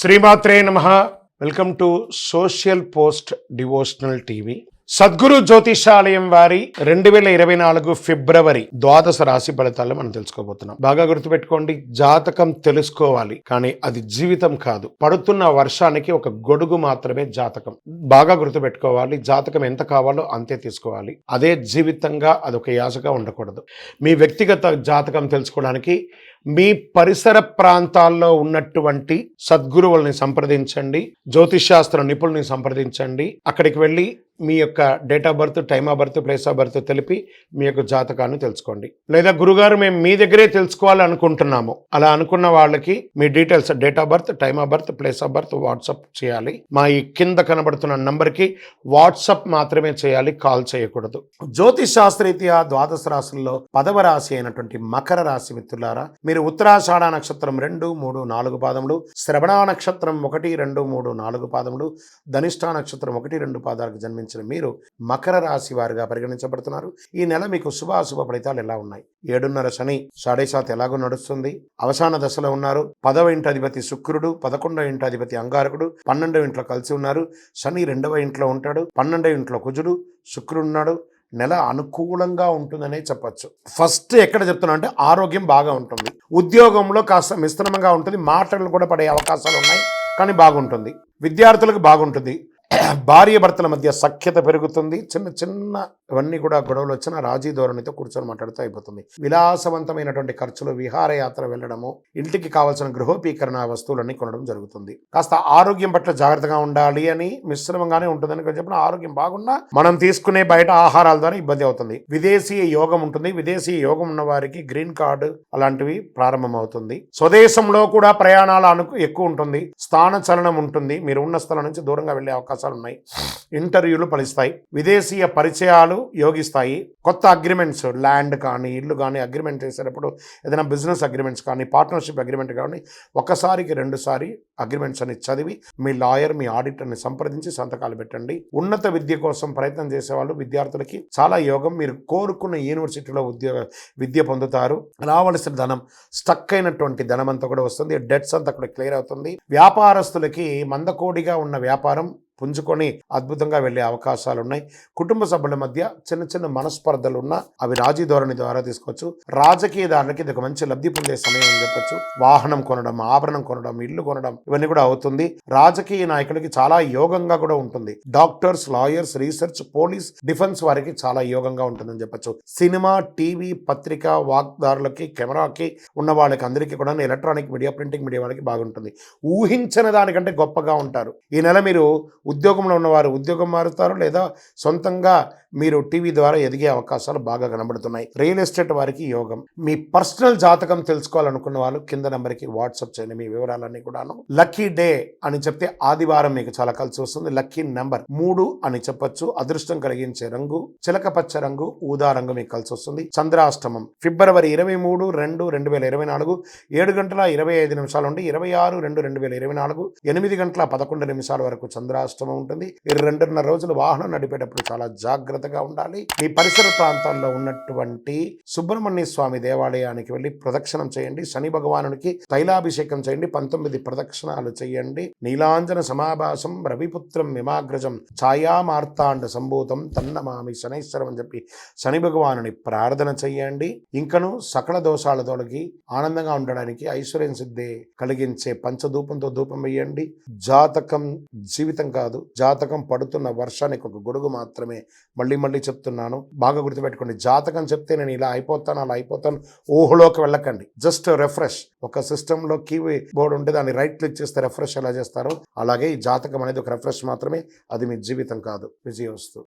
శ్రీమాత్రే నమః. Welcome to social post devotional TV. Sadguru Jyotishalayam వారి 2024 ఫిబ్రవరి ద్వాదశ రాశి ఫలితాలను మనం తెలుసుకోబోతున్నాం. బాగా గుర్తుపెట్టుకోండి, జాతకం తెలుసుకోవాలి కానీ అది జీవితం కాదు. పడుతున్న వర్షానికి ఒక గొడుగు మాత్రమే జాతకం. బాగా గుర్తుపెట్టుకోవాలి, జాతకం ఎంత కావాలో అంతే తీసుకోవాలి. అదే జీవితంగా అదొక యాసగా ఉండకూడదు. మీ వ్యక్తిగత జాతకం తెలుసుకోవడానికి మీ పరిసర ప్రాంతాల్లో ఉన్నటువంటి సద్గురువుల్ని సంప్రదించండి, జ్యోతిషాస్త్ర నిపుణుల్ని సంప్రదించండి. అక్కడికి వెళ్ళి మీ యొక్క date of birth, time of birth, place of birth తెలిపి మీ యొక్క జాతకాన్ని తెలుసుకోండి. లేదా గురుగారు మేము మీ దగ్గరే తెలుసుకోవాలి అనుకుంటున్నాము, అలా అనుకున్న వాళ్ళకి మీ details, date of birth, time of birth, place of birth WhatsApp చేయాలి. మా ఈ కింద కనబడుతున్న నంబర్కి వాట్సాప్ మాత్రమే చేయాలి, కాల్ చేయకూడదు. జ్యోతిష్ శాస్త్రరీత్యా ద్వాదశ రాశుల్లో 10వ రాశి అయినటువంటి మకర రాశి మిత్రులారా, మీరు ఉత్తరాషాఢ నక్షత్రం 2, 3, 4 పాదములు, శ్రవణ నక్షత్రం 1, 2, 3, 4 పాదములు, ధనిష్ఠ నక్షత్రం 1, 2 పాదాలకు జన్మించిన మీరు మకర రాశి వారిగా పరిగణించబడుతున్నారు. ఈ నెల మీకు శుభాశుభ ఫలితాలు ఎలా ఉన్నాయి? 7.5 శని 7.5 ఎలాగో నడుస్తుంది, అవసాన దశలో ఉన్నారు. 10వ ఇంటి అధిపతి శుక్రుడు, 11వ ఇంటి అధిపతి అంగారకుడు 12వ ఇంట్లో కలిసి ఉన్నారు. శని 2వ ఇంట్లో ఉంటాడు, 12వ ఇంట్లో కుజుడు, శుక్రుడు ఉన్నాడు. నెల అనుకూలంగా ఉంటుందనే చెప్పచ్చు. ఫస్ట్ ఎక్కడ చెప్తున్నా అంటే ఆరోగ్యం బాగా ఉంటుంది, ఉద్యోగంలో కాస్త మిశ్రమంగా ఉంటుంది, మాటలు కూడా పడే అవకాశాలు ఉన్నాయి కానీ బాగుంటుంది. విద్యార్థులకు బాగుంటుంది. భార్య భర్తల మధ్య సఖ్యత పెరుగుతుంది. చిన్న చిన్న ఇవన్నీ కూడా గొడవలు వచ్చిన రాజీ ధోరణితో కూర్చొని మాట్లాడుతూ అయిపోతుంది. విలాసవంతమైనటువంటి ఖర్చులు, విహారయాత్ర వెళ్ళడము, ఇంటికి కావాల్సిన గృహోపీకరణ వస్తువులన్నీ కొనడం జరుగుతుంది. కాస్త ఆరోగ్యం పట్ల జాగ్రత్తగా ఉండాలి అని, మిశ్రమంగానే ఉంటుందని చెప్పిన ఆరోగ్యం బాగున్నా మనం తీసుకునే బయట ఆహారాల ద్వారా ఇబ్బంది అవుతుంది. విదేశీయ యోగం ఉంటుంది. విదేశీయ యోగం ఉన్న వారికి గ్రీన్ కార్డు అలాంటివి ప్రారంభం అవుతుంది. స్వదేశంలో కూడా ప్రయాణాలు ఎక్కువ ఉంటుంది. స్థాన చలనం ఉంటుంది. మీరు ఉన్న స్థలం నుంచి దూరంగా వెళ్ళే అవకాశం ఉన్నాయి. ఇంటర్వ్యూలు ఫలిస్తాయి. విదేశీయ పరిచయాలు యోగిస్తాయి. కొత్త అగ్రిమెంట్స్, ల్యాండ్ కానీ ఇల్లు కానీ అగ్రిమెంట్ చేసేటప్పుడు, ఏదైనా బిజినెస్ అగ్రిమెంట్స్ కానీ, పార్ట్నర్షిప్ అగ్రిమెంట్ కానీ, ఒకసారికి 2 సారి అగ్రిమెంట్స్ అని చదివి మీ లాయర్, మీ ఆడిటర్ని సంప్రదించి సంతకాలు పెట్టండి. ఉన్నత విద్య కోసం ప్రయత్నం చేసేవాళ్ళు, విద్యార్థులకి చాలా యోగం. మీరు కోరుకున్న యూనివర్సిటీలో విద్య పొందుతారు. రావలసిన ధనం, స్టక్ అయినటువంటి ధనం అంతా కూడా వస్తుంది. డెట్స్ అంతా కూడా క్లియర్ అవుతుంది. వ్యాపారస్తులకి మందకోడిగా ఉన్న వ్యాపారం పుంజుకొని అద్భుతంగా వెళ్ళే అవకాశాలు ఉన్నాయి. కుటుంబ సభ్యుల మధ్య చిన్న చిన్న మనస్పర్ధలు ఉన్నా అవి రాజీ ధోరణి ద్వారా తీసుకోవచ్చు. రాజకీయదారులకి ఇది ఒక మంచి లబ్ధి పొందే సమయం అని చెప్పచ్చు. వాహనం కొనడం, ఆభరణం కొనడం, ఇల్లు కొనడం ఇవన్నీ కూడా అవుతుంది. రాజకీయ నాయకులకి చాలా యోగంగా కూడా ఉంటుంది. Doctors, lawyers, research, police, defence వారికి చాలా యోగంగా ఉంటుందని చెప్పచ్చు. సినిమా, టీవీ, పత్రిక, వాగ్దారులకి, కెమెరాకి ఉన్న వాళ్ళకి అందరికీ కూడా, ఎలక్ట్రానిక్ మీడియా, ప్రింటింగ్ మీడియా వాళ్ళకి బాగుంటుంది. ఊహించిన దానికంటే గొప్పగా ఉంటారు. ఈ నెల మీరు ఉద్యోగంలో ఉన్నవారు ఉద్యోగం మారుతారు, లేదా సొంతంగా మీరు టీవీ ద్వారా ఎదిగే అవకాశాలు బాగా కనబడుతున్నాయి. రియల్ ఎస్టేట్ వారికి యోగం. మీ పర్సనల్ జాతకం తెలుసుకోవాలనుకున్న వాళ్ళు కింద నెంబర్కి వాట్సాప్ చేయండి మీ వివరాలన్నీ కూడాను. లక్కీ డే అని చెప్తే ఆదివారం మీకు చాలా కలిసి వస్తుంది. లక్కీ నెంబర్ 3 అని చెప్పొచ్చు. అదృష్టం కలిగించే రంగు చిలక పచ్చ రంగు, ఊదా రంగు మీకు కలిసి వస్తుంది. చంద్రాష్టమం ఫిబ్రవరి 23, 2, 2024 7:25 నుండి 26/2/2024 8:11 వరకు చంద్రాష్టమం ఉంటుంది. 2.5 రోజులు వాహనం నడిపేటప్పుడు చాలా జాగ్రత్తగా ఉండాలి. మీ పరిసర ప్రాంతాల్లో ఉన్నటువంటి సుబ్రహ్మణ్య స్వామి దేవాలయానికి వెళ్ళి ప్రదక్షిణం చేయండి. శని భగవానునికి తైలాభిషేకం చేయండి. 19 ప్రదక్షిణాలు చేయండి. నీలాంజన సమాభాసం రవిపుత్రం విమాగ్రజం ఛాయామార్తాండ సంభూతం తన్నమామి శనైశ్వరం అని చెప్పి శని భగవానుని ప్రార్థన చేయండి. ఇంకను సకల దోషాల తొలగి ఆనందంగా ఉండడానికి, ఐశ్వర్యం సిద్ధి కలిగించే పంచధూపంతో ధూపం వేయండి. జాతకం జీవితం కాదు, జాతకం పడుతున్న వర్షానికి ఒక గొడుగు మాత్రమే. మళ్ళీ చెప్తున్నాను, బాగా గుర్తుపెట్టుకోండి. జాతకం చెప్తే నేను ఇలా అయిపోతాను, అలా అయిపోతాను ఊహలోకి వెళ్ళకండి. Just refresh. ఒక సిస్టంలో కీబోర్డ్ ఉంటే దాన్ని రైట్ క్లిక్ చేస్తే రిఫ్రెష్ ఎలా చేస్తారో అలాగే ఈ జాతకం అనేది ఒక రిఫ్రెష్ మాత్రమే. అది మీ జీవితం కాదు. విజయోస్తు.